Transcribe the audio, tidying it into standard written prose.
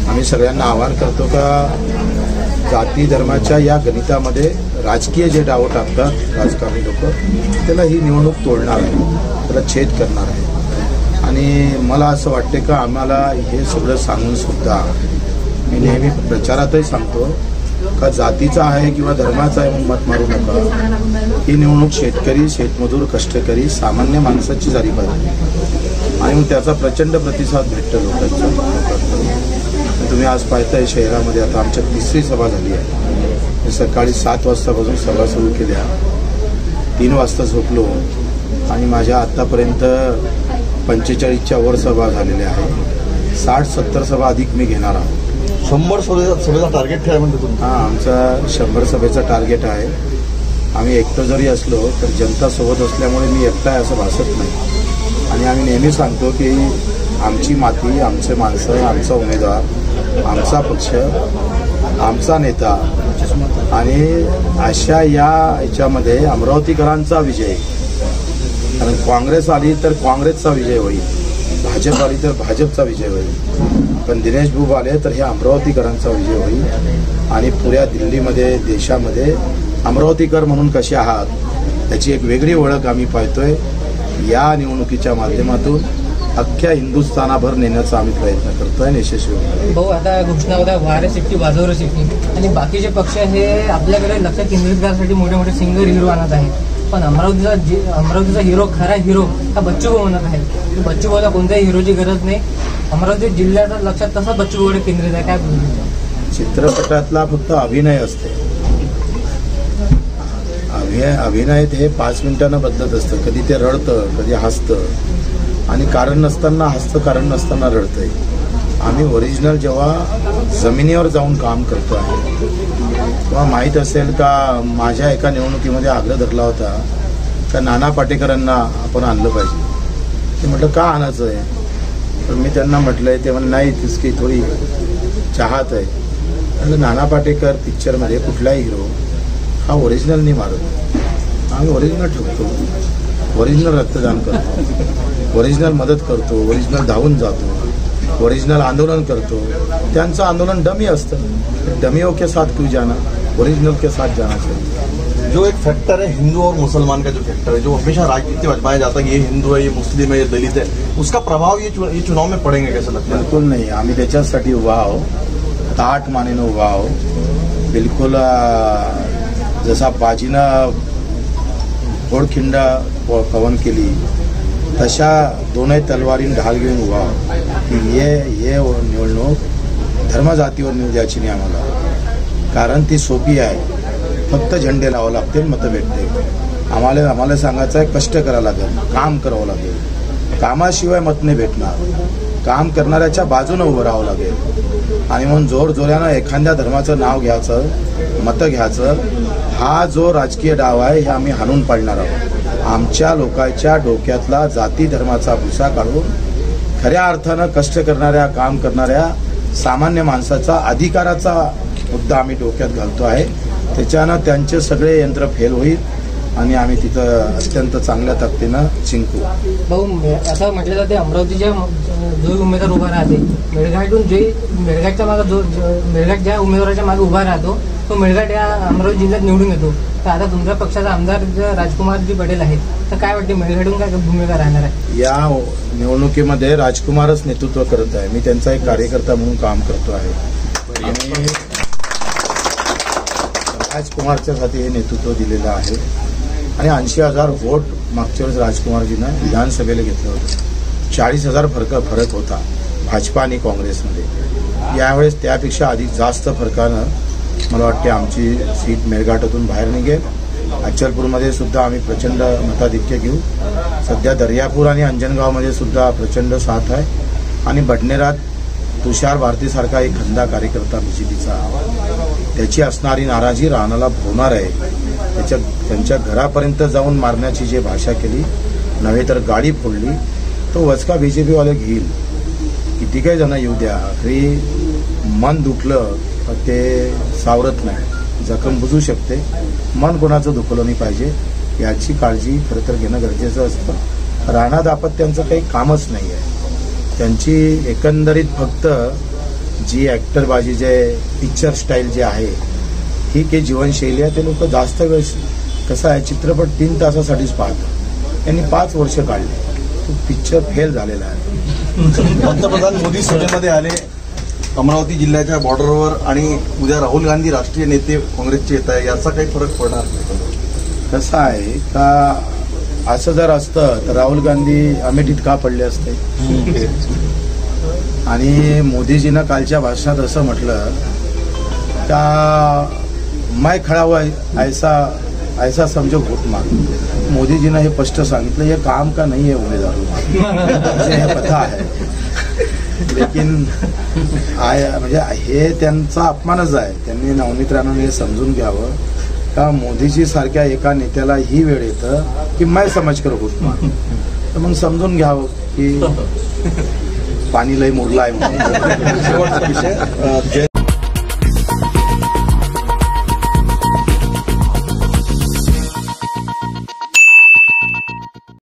आम्ही सगळ्यांना आवाहन करतो का जाती धर्माच्या या गणितामध्ये राजकीय जे डाव टाकतात राजकारणी लोक, त्याला ही निवडणूक तोडणार आहे, त्याला छेद करणार आहे. आणि मला असं वाटते का आम्हाला हे सगळं सांगून सुद्धा मी नेहमी प्रचारातही सांगतो का जातीचा आहे किंवा धर्माचा आहे म्हणून मत मारू नका. ही निवडणूक शेतकरी, शेतमजूर, कष्टकरी, सामान्य माणसाची झाली पाहिजे आणि मग त्याचा प्रचंड प्रतिसाद भेटतो लोकांचा. तुम्ही आज पाहताय शहरामध्ये आता आमच्या 3री सभा झाली आहे. सकाळी 7 वाजतापासून सभा सुरू केल्या, 3 वाजता झोपलो आणि माझ्या आत्तापर्यंत 45च्या वर सभा झालेल्या आहे. 60-70 सभा अधिक मी घेणार आहोत. 100 सभेचा टार्गेट काय म्हणते तुम्ही? हां, आमचा 100 सभेचा टार्गेट आहे. आम्ही एकटं जरी असलो तर जनता सोबत असल्यामुळे मी एकटा आहे असं भासत नाही. आणि आम्ही नेहमी सांगतो की आमची माती, आमचे माणसं, आमचा उमेदवार, आमचा पक्ष, आमचा नेता आणि अशा याच्यामध्ये अमरावतीकरांचा विजय. कारण काँग्रेस आली तर काँग्रेसचा विजय होईल, भाजप आली तर भाजपचा विजय होईल, पण दिनेश बुब आले तर हे अमरावतीकरांचा विजय होईल. आणि पुऱ्या दिल्लीमध्ये, देशामध्ये अमरावतीकर म्हणून कसे आहात याची एक वेगळी ओळख आम्ही पाहतोय. या निवडणुकीच्या माध्यमातून अख्ख्या हिंदुस्थानाभर नेण्याचा आम्ही प्रयत्न करतोय आणि यशस्वी होतो. भाऊ, आता घोषणा होत्या वारे सिट्टी वाजवरे सिट्टी आणि बाकीचे पक्ष हे आपल्याकडे लक्ष केंद्रित करण्यासाठी मोठे मोठे सिंगर हिरो आणत आहेत. पण अमरावतीचा हिरो, खरा हिरो हा बच्चू भाऊ म्हणत आहे. बच्चू भाऊला कोणत्याही हिरोची गरज नाही. अमरावती जिल्ह्याचा लक्षात तसा बच्चू भाऊकडे केंद्रित आहे. काय बोलतो? चित्रपटातला फक्त अभिनय असते. अभिनय ते 5 मिनिटांना बदलत असतं. कधी ते रडतं, कधी हसतं आणि कारण नसताना हसतं, कारण नसताना रडतंय. आम्ही ओरिजिनल जेव्हा जमिनीवर जाऊन काम करतो आहे तेव्हा माहीत असेल का माझ्या एका निवडणुकीमध्ये आग्रह धरला होता का नाना पाटेकरांना आपण आणलं पाहिजे. ते म्हटलं का आणायचं आहे, तर मी त्यांना म्हटलंय, ते म्हणजे नाही तिसकी थोडी चाहत आहे. म्हटलं नाना पाटेकर पिक्चरमध्ये कुठलाही हिरो हा ओरिजिनल नाही मारत. आम्ही ओरिजिनल ठेवतो, ओरिजिनल रक्तदान करतो, ओरिजिनल मदत करतो, ओरिजिनल धावून जातो, ओरिजिनल आंदोलन करतो. त्यांचं आंदोलन डमी असतं. डमियों के साथ क्यों जाना, ओरिजिनल के साथ जाना चाहिए. जो एक फैक्टर है हिंदू और मुसलमान का, जो फैक्टर है जो हमेशा राजनीति में आजमाया जाता है कि ये हिंदू है, ये मुस्लिम है, ये दलित है, उसका प्रभाव ये चुनाव में पड़ेंगे कैसा लगता है? बिल्कुल नाही. आम्ही त्याच्यासाठी उभा आहो, ताठ मानेनं उभा आहो. बिलकुल जसा बाजीनं घोडखिंडा पवन केली तशा दोनही तलवारीन ढाल घेऊन उभा की ये निवडणूक धर्मजातीवर निवडू द्यायची नाही आम्हाला. कारण ती सोपी आहे. फक्त झेंडे लावावे लागतील, मतं भेटते. आम्हाला सांगायचं आहे कष्ट करावं लागेल, काम करावं लागेल. कामाशिवाय मत नाही भेटणार. काम करणाऱ्याच्या बाजूनं उभं राहावं लागेल. आणि म्हणून जोरजोऱ्यानं एखाद्या धर्माचं नाव घ्यायचं, मतं घ्यायचं, हा जो राजकीय डाव आहे हे आम्ही हाणून पाडणार आहोत. आमच्या लोकांच्या डोक्यातला जाती धर्माचा भुसा काढून खऱ्या अर्थानं कष्ट करणाऱ्या, काम करणाऱ्या सामान्य माणसाचा अधिकाराचा मुद्दा आम्ही डोक्यात घालतो आहे. त्याच्यानं त्यांचे सगळे यंत्र फेल होईल आणि आम्ही तिथं अत्यंत चांगल्या ताकदीनं जिंकू. भाऊ, असं म्हटलं जाते अमरावतीच्या जो उमेदवार उभा राहते मेळघाटहून, मेळघाटच्या मागे मेळघाट ज्या उमेदवाराच्या मागे उभा राहतो तो मेळघाट या अमरावती जिल्ह्यात निवडून येतो. तर आता तुमच्या पक्षाचा आमदार राजकुमारजी पटेल आहेत, तर काय वाटते मेळघाटहून काय भूमिका राहणार आहे? या निवडणुकीमध्ये राजकुमारच नेतृत्व करत आहे. मी त्यांचा एक कार्यकर्ता म्हणून काम करतो आहे आणि राजकुमारच्या हाती हे नेतृत्व दिलेलं आहे. आणि 80,000 वोट मागच्या वेळेस राजकुमारजीनं विधानसभेला घेतलं होतं. 40,000 फरक होता भाजपा आणि काँग्रेसमध्ये. यावेळेस त्यापेक्षा अधिक जास्त फरकानं मला वाटते आमची सीट मेळघाटातून बाहेर निघेल. अचलपूरमध्ये सुद्धा आम्ही प्रचंड मताधिक्य घेऊ. सध्या दर्यापूर आणि अंजनगावमध्ये सुद्धा प्रचंड साथ आहे. आणि बडनेरात तुषार भारतीसारखा एक खंदा कार्यकर्ता बीजेपीचा, त्याची असणारी नाराजी राणाला भोवणार आहे. त्यांच्या घरापर्यंत जाऊन मारण्याची जी भाषा केली, नव्हे तर गाडी फोडली, तो वचका बीजेपीवाले घेईल. किती काही जण येऊ द्या, तरी मन दुखलं ते सावरत नाही, जखम बुजू शकते. मन कोणाचं दुखवलं नाही पाहिजे याची काळजी खरं तर घेणं गरजेचं असतं. राणा दाम्पत्यांचं काही कामच नाही आहे. त्यांची एकंदरीत फक्त जी ॲक्टरबाजी जे पिक्चर स्टाईल जे आहे ही काही जीवनशैली आहे ते लोक जास्त वेळ कसं आहे चित्रपट 3 तासासाठीच पाहतात. त्यांनी 5 वर्ष काढले, तो पिक्चर फेल झालेला आहे. पंतप्रधान मोदी सभेमध्ये आले अमरावती जिल्ह्याच्या बॉर्डरवर आणि उद्या राहुल गांधी राष्ट्रीय नेते काँग्रेसचे येत आहे, याचा काही फरक पडणार नाही? कसं आहे का असं जर असतं तर राहुल गांधी अमेठीत का पडले असते. आणि मोदीजीनं कालच्या भाषणात असं म्हटलं का मैं खड़ा हुआ ऐसा समझो वोट मांग. मोदीजीनं हे स्पष्ट सांगितलं हे काम का नहीं है उमेदवार, मुझे हे पता है. लेकिन म्हणजे हे त्यांचा अपमानच आहे. त्यांनी नवनीत राणाने हे समजून घ्यावं का मोदीजी सारख्या एका नेत्याला ही वेळ येतं की मैं समज कर वोट मांग. तर मग समजून घ्यावं की पाणी लय मुरला आहे म्हणून. शेवटचा विषय